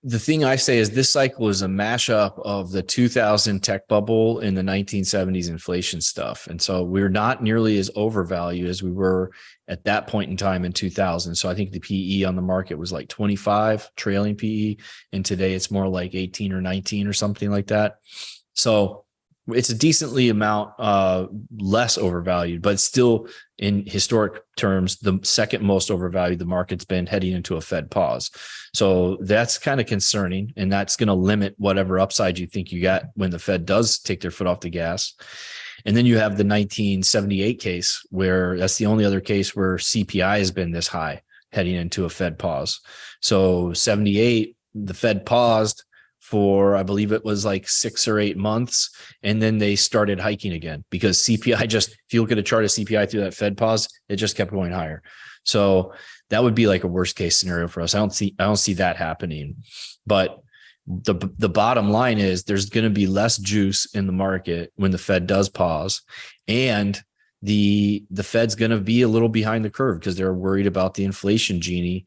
the thing I say is this cycle is a mashup of the 2000 tech bubble and the 1970s inflation stuff. And so we're not nearly as overvalued as we were at that point in time in 2000. So I think the PE on the market was like 25 trailing PE. And today it's more like 18 or 19 or something like that. So it's a decently amount less overvalued, but still in historic terms, the second most overvalued the market's been heading into a Fed pause. So that's kind of concerning, and that's going to limit whatever upside you think you got when the Fed does take their foot off the gas. And then you have the 1978 case, where that's the only other case where CPI has been this high heading into a Fed pause. So 78, the Fed paused for, I believe it was like 6 or 8 months. And then they started hiking again because CPI just, if you look at a chart of CPI through that Fed pause, it just kept going higher. So that would be like a worst case scenario for us. I don't see that happening. But the bottom line is there's going to be less juice in the market when the Fed does pause. And the Fed's going to be a little behind the curve because they're worried about the inflation genie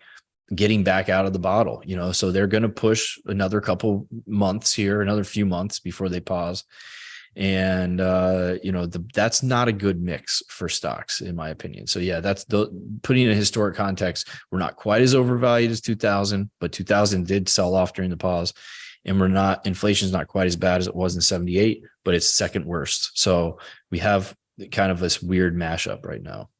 getting back out of the bottle, so they're going to push another couple months here, another few months before they pause. And, that's not a good mix for stocks, in my opinion. So yeah, that's putting in a historic context. We're not quite as overvalued as 2000, but 2000 did sell off during the pause, and inflation's not quite as bad as it was in 78, but it's second worst. So we have kind of this weird mashup right now.